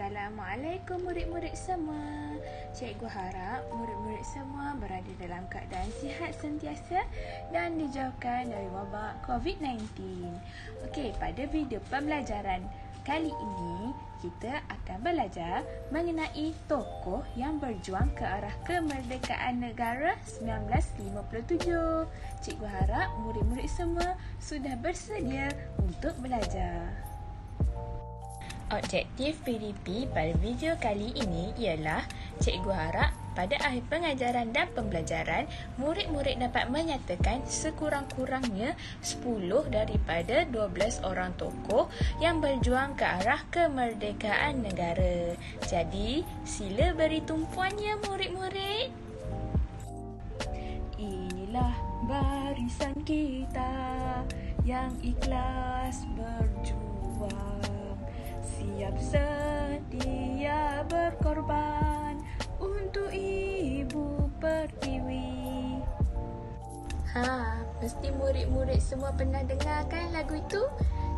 Assalamualaikum murid-murid semua. Cikgu harap murid-murid semua berada dalam keadaan sihat sentiasa dan dijauhkan dari wabak COVID-19. Okey, pada video pembelajaran kali ini, kita akan belajar mengenai tokoh yang berjuang ke arah kemerdekaan negara 1957. Cikgu harap murid-murid semua sudah bersedia untuk belajar. Objektif PDP pada video kali ini ialah cikgu harap pada akhir pengajaran dan pembelajaran, murid-murid dapat menyatakan sekurang-kurangnya 10 daripada 12 orang tokoh yang berjuang ke arah kemerdekaan negara. Jadi, sila beri tumpuannya murid-murid. Inilah barisan kita yang ikhlas berjuang, siap sedia berkorban untuk Ibu Pertiwi. Mesti murid-murid semua pernah dengar kan lagu itu?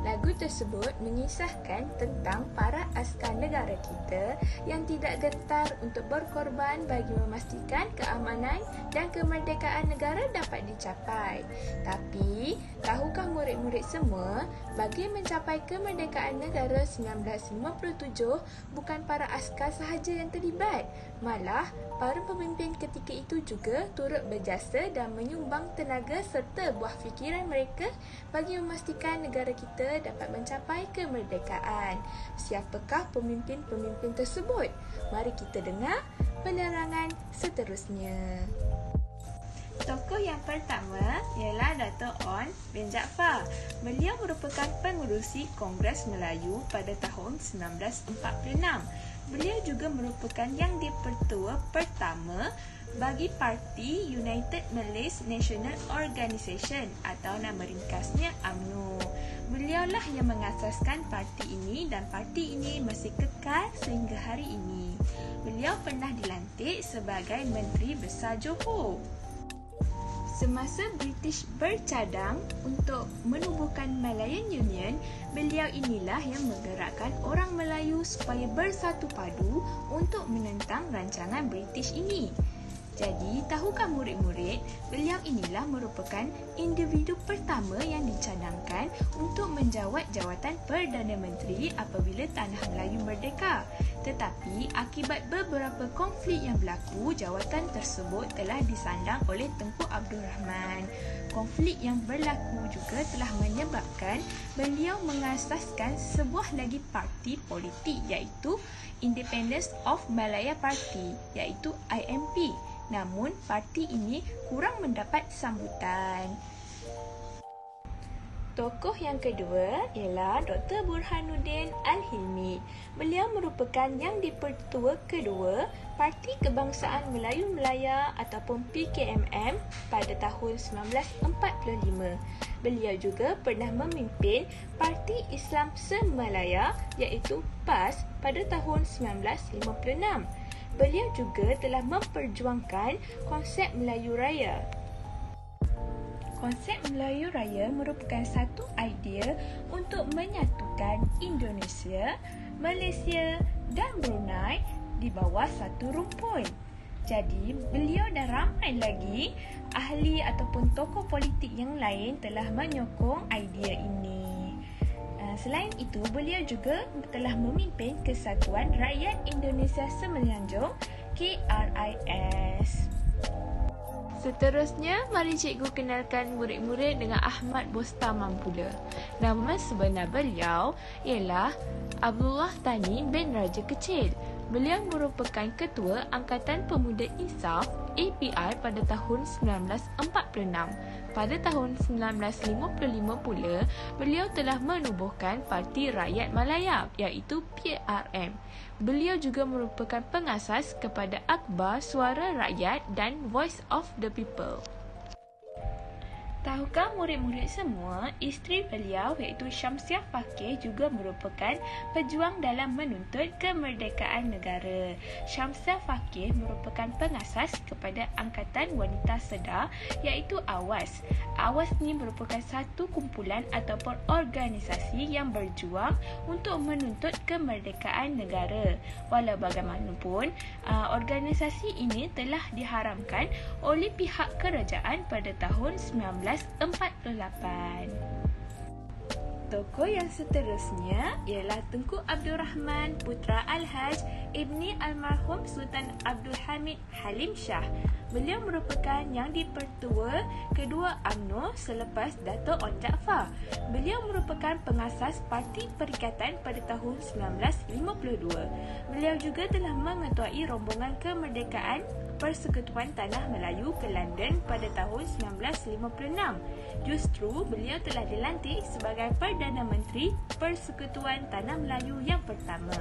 Lagu tersebut mengisahkan tentang para askar negara kita yang tidak gentar untuk berkorban bagi memastikan keamanan dan kemerdekaan negara dapat dicapai. Tapi, tahukah murid-murid semua, bagi mencapai kemerdekaan negara 1957, bukan para askar sahaja yang terlibat. Malah, para pemimpin ketika itu juga turut berjasa dan menyumbang tenaga serta buah fikiran mereka bagi memastikan negara kita dapat mencapai kemerdekaan. Siapakah pemimpin-pemimpin tersebut? Mari kita dengar penerangan seterusnya. Tokoh yang pertama ialah Dato' On bin Jaafar. Beliau merupakan pengerusi Kongres Melayu pada tahun 1946. Beliau juga merupakan yang dipertua pertama bagi Parti United Malays National Organisation atau nama ringkasnya UMNO. Beliaulah yang mengasaskan parti ini dan parti ini masih kekal sehingga hari ini. Beliau pernah dilantik sebagai Menteri Besar Johor. Semasa British bercadang untuk menubuhkan Malayan Union, beliau inilah yang menggerakkan orang Melayu supaya bersatu padu untuk menentang rancangan British ini. Jadi, tahukah murid-murid, beliau inilah merupakan individu pertama yang dicadangkan untuk menjawat jawatan Perdana Menteri apabila Tanah Melayu merdeka. Tetapi, akibat beberapa konflik yang berlaku, jawatan tersebut telah disandang oleh Tengku Abdul Rahman. Konflik yang berlaku juga telah menyebabkan beliau mengasaskan sebuah lagi parti politik iaitu Independence of Malaya Party iaitu IMP. Namun, parti ini kurang mendapat sambutan. Tokoh yang kedua ialah Dr. Burhanuddin Al-Hilmi. Beliau merupakan yang dipertua kedua Parti Kebangsaan Melayu Melaya ataupun PKMM pada tahun 1945. Beliau juga pernah memimpin Parti Islam Semalaya iaitu PAS pada tahun 1956. Beliau juga telah memperjuangkan konsep Melayu Raya. Konsep Melayu Raya merupakan satu idea untuk menyatukan Indonesia, Malaysia dan Brunei di bawah satu rumpun. Jadi, beliau dan ramai lagi ahli ataupun tokoh politik yang lain telah menyokong idea ini. Selain itu, beliau juga telah memimpin Kesatuan Rakyat Indonesia Semenanjung KRIS. Seterusnya, mari cikgu kenalkan murid-murid dengan Ahmad Bostaman pula. Nama sebenar beliau ialah Abdullah Thani bin Raja Kecil. Beliau merupakan Ketua Angkatan Pemuda Insaf API pada tahun 1946. Pada tahun 1955 pula, beliau telah menubuhkan Parti Rakyat Malaya iaitu PRM. Beliau juga merupakan pengasas kepada Akhbar Suara Rakyat dan Voice of the People. Tahukah murid-murid semua, isteri beliau iaitu Syamsiah Fakih juga merupakan pejuang dalam menuntut kemerdekaan negara. Syamsiah Fakih merupakan pengasas kepada Angkatan Wanita Sedar iaitu AWAS. AWAS ni merupakan satu kumpulan ataupun organisasi yang berjuang untuk menuntut kemerdekaan negara. Walau bagaimanapun, organisasi ini telah diharamkan oleh pihak kerajaan pada tahun 1948. Tokoh yang seterusnya ialah Tunku Abdul Rahman, putra Al-Haj Ibni Almarhum Sultan Abdul Hamid Halim Shah. Beliau merupakan yang dipertua kedua UMNO selepas Dato' Onn Jaafar. Beliau merupakan pengasas Parti Perikatan pada tahun 1952. Beliau juga telah mengetuai rombongan kemerdekaan Persekutuan Tanah Melayu ke London pada tahun 1956. Justru beliau telah dilantik sebagai Perdana Menteri Persekutuan Tanah Melayu yang pertama.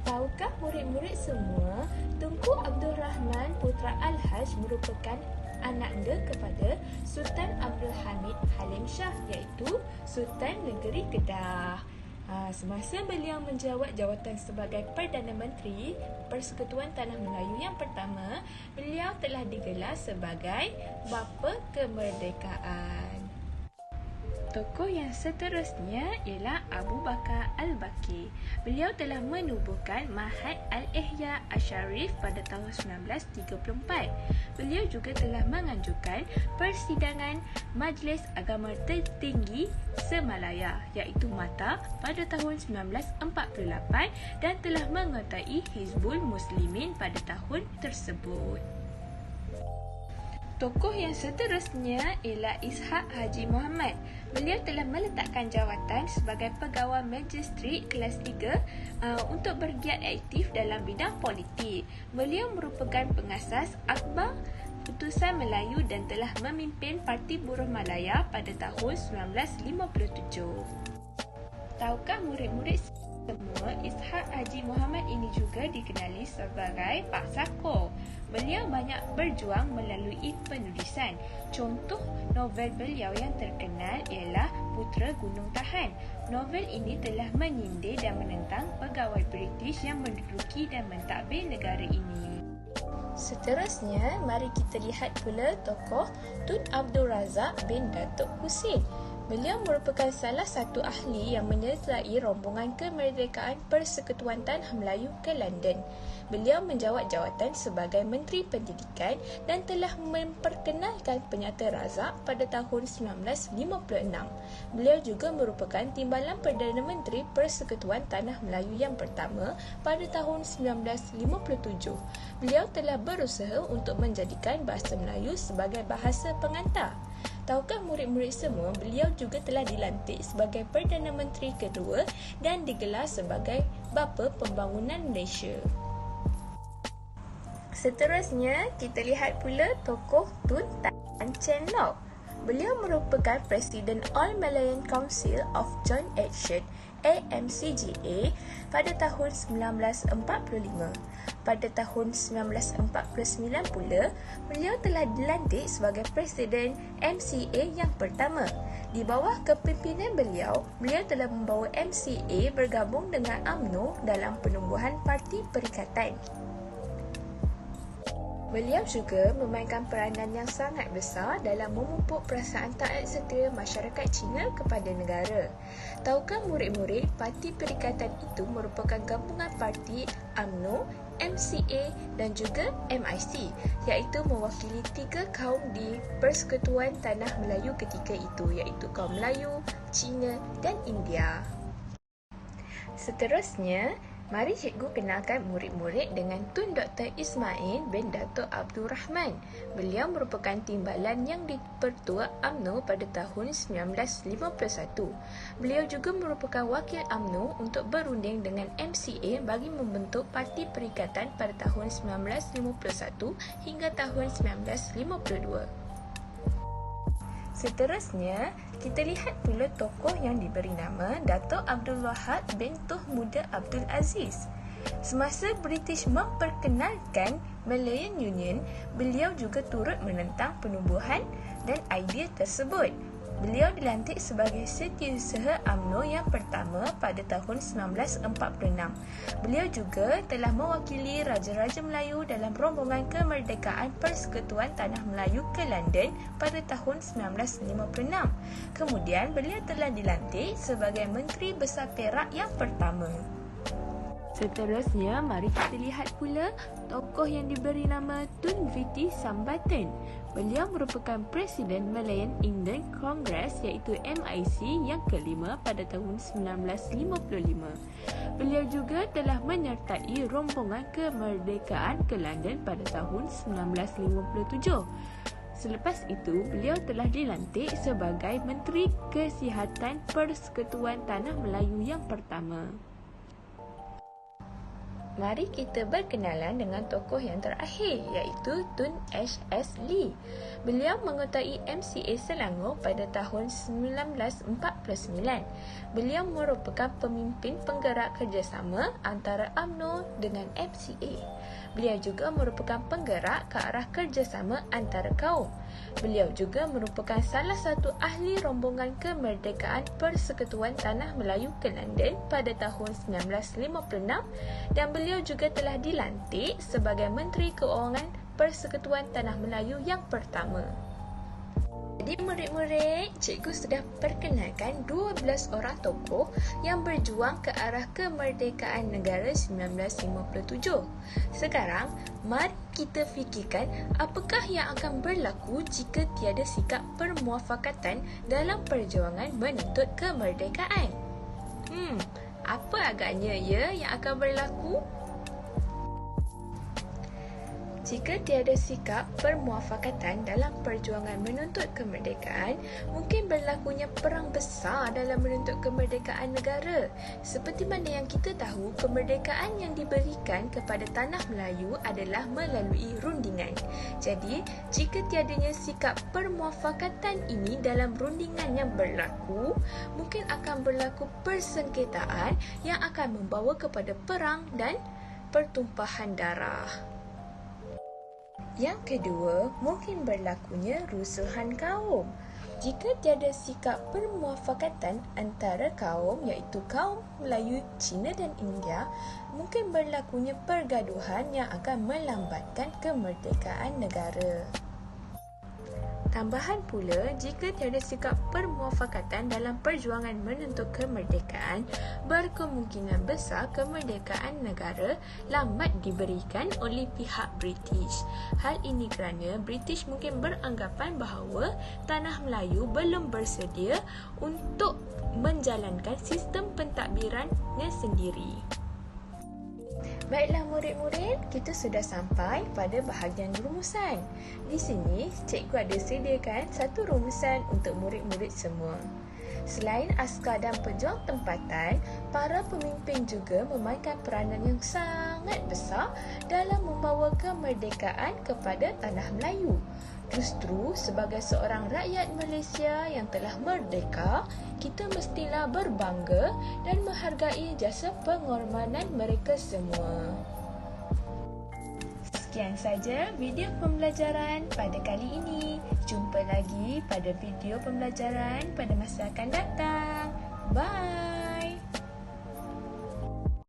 Tahukah murid-murid semua, Tunku Abdul Rahman putra Al-Haj merupakan anaknya kepada Sultan Abdul Hamid Halim Shah iaitu Sultan Negeri Kedah. Semasa beliau menjawat jawatan sebagai Perdana Menteri Persekutuan Tanah Melayu yang pertama, beliau telah digelar sebagai Bapa Kemerdekaan. Tokoh yang seterusnya ialah Abu Bakar Al-Baqi. Beliau telah menubuhkan Ma'had Al-Ihya Asy-Syarif pada tahun 1934. Beliau juga telah menganjurkan persidangan Majlis Agama Tertinggi Semalaya iaitu MATA pada tahun 1948 dan telah mengetuai Hizbul Muslimin pada tahun tersebut. Tokoh yang seterusnya ialah Ishaq Haji Muhammad. Beliau telah meletakkan jawatan sebagai pegawai magistrik kelas 3 untuk bergiat aktif dalam bidang politik. Beliau merupakan pengasas Akhbar Putusan Melayu dan telah memimpin Parti Buruh Malaya pada tahun 1957. Tahukah murid-murid semua, Ishaq Haji Muhammad ini juga dikenali sebagai Pak Sako. Beliau banyak berjuang melalui penulisan. Contoh novel beliau yang terkenal ialah Putera Gunung Tahan. Novel ini telah menyindir dan menentang pegawai British yang menduduki dan mentadbir negara ini. Seterusnya, mari kita lihat pula tokoh Tun Abdul Razak bin Datuk Husin. Beliau merupakan salah satu ahli yang menyertai rombongan kemerdekaan Persekutuan Tanah Melayu ke London. Beliau menjawat jawatan sebagai Menteri Pendidikan dan telah memperkenalkan Penyata Razak pada tahun 1956. Beliau juga merupakan Timbalan Perdana Menteri Persekutuan Tanah Melayu yang pertama pada tahun 1957. Beliau telah berusaha untuk menjadikan bahasa Melayu sebagai bahasa pengantar. Tahukah murid-murid semua, beliau juga telah dilantik sebagai Perdana Menteri kedua dan digelar sebagai Bapa Pembangunan Malaysia. Seterusnya, kita lihat pula tokoh Tun Tan Cheng Lock. Beliau merupakan Presiden All Malayan Council of Joint Action AMCGA pada tahun 1945. Pada tahun 1949 pula, beliau telah dilantik sebagai Presiden MCA yang pertama. Di bawah kepimpinan beliau telah membawa MCA bergabung dengan UMNO dalam penubuhan Parti Perikatan. Beliau juga memainkan peranan yang sangat besar dalam memupuk perasaan taat setia masyarakat Cina kepada negara. Tahukah murid-murid, Parti Perikatan itu merupakan gabungan parti UMNO, MCA dan juga MIC, iaitu mewakili 3 kaum di Persekutuan Tanah Melayu ketika itu, iaitu kaum Melayu, Cina dan India. Seterusnya, mari cikgu kenalkan murid-murid dengan Tun Dr. Ismail bin Dato' Abdul Rahman. Beliau merupakan timbalan yang dipertua UMNO pada tahun 1951. Beliau juga merupakan wakil UMNO untuk berunding dengan MCA bagi membentuk Parti Perikatan pada tahun 1951 hingga tahun 1952. Seterusnya, kita lihat pula tokoh yang diberi nama Dato' Abdul Wahab bin Tuh Muda Abdul Aziz. Semasa British memperkenalkan Malayan Union, beliau juga turut menentang penubuhan dan idea tersebut. Beliau dilantik sebagai Setiausaha UMNO yang pertama pada tahun 1946. Beliau juga telah mewakili Raja-Raja Melayu dalam rombongan kemerdekaan Persekutuan Tanah Melayu ke London pada tahun 1956. Kemudian beliau telah dilantik sebagai Menteri Besar Perak yang pertama. Seterusnya, mari kita lihat pula tokoh yang diberi nama Tun Witi Sambatan. Beliau merupakan Presiden Malayan Indian Congress iaitu MIC yang kelima pada tahun 1955. Beliau juga telah menyertai rombongan kemerdekaan ke London pada tahun 1957. Selepas itu, beliau telah dilantik sebagai Menteri Kesihatan Persekutuan Tanah Melayu yang pertama. Mari kita berkenalan dengan tokoh yang terakhir iaitu Tun H.S. Lee. Beliau mengertai MCA Selangor pada tahun 1949. Beliau merupakan pemimpin penggerak kerjasama antara UMNO dengan MCA. Beliau juga merupakan penggerak ke arah kerjasama antara kaum. Beliau juga merupakan salah satu ahli rombongan kemerdekaan Persekutuan Tanah Melayu ke London pada tahun 1956 dan beliau juga telah dilantik sebagai Menteri Keuangan Persekutuan Tanah Melayu yang pertama. Jadi murid-murid, cikgu sudah perkenalkan 12 orang tokoh yang berjuang ke arah kemerdekaan negara 1957. Sekarang, mari kita fikirkan apakah yang akan berlaku jika tiada sikap permuafakatan dalam perjuangan menuntut kemerdekaan. Apa agaknya ya yang akan berlaku? Jika tiada sikap permuafakatan dalam perjuangan menuntut kemerdekaan, mungkin berlakunya perang besar dalam menuntut kemerdekaan negara. Seperti mana yang kita tahu, kemerdekaan yang diberikan kepada Tanah Melayu adalah melalui rundingan. Jadi, jika tiadanya sikap permuafakatan ini dalam rundingan yang berlaku, mungkin akan berlaku persengketaan yang akan membawa kepada perang dan pertumpahan darah. Yang kedua, mungkin berlakunya rusuhan kaum. Jika tiada sikap permuafakatan antara kaum iaitu kaum Melayu, Cina dan India, mungkin berlakunya pergaduhan yang akan melambatkan kemerdekaan negara. Tambahan pula, jika tiada sikap permuafakatan dalam perjuangan menuntut kemerdekaan, berkemungkinan besar kemerdekaan negara lambat diberikan oleh pihak British. Hal ini kerana British mungkin beranggapan bahawa Tanah Melayu belum bersedia untuk menjalankan sistem pentadbirannya sendiri. Baiklah murid-murid, kita sudah sampai pada bahagian rumusan. Di sini, cikgu ada sediakan satu rumusan untuk murid-murid semua. Selain askar dan pejuang tempatan, para pemimpin juga memainkan peranan yang sangat besar dalam membawa kemerdekaan kepada Tanah Melayu. Justru sebagai seorang rakyat Malaysia yang telah merdeka, kita mestilah berbangga dan menghargai jasa pengorbanan mereka semua. Sekian saja video pembelajaran pada kali ini. Jumpa lagi pada video pembelajaran pada masa akan datang. Bye!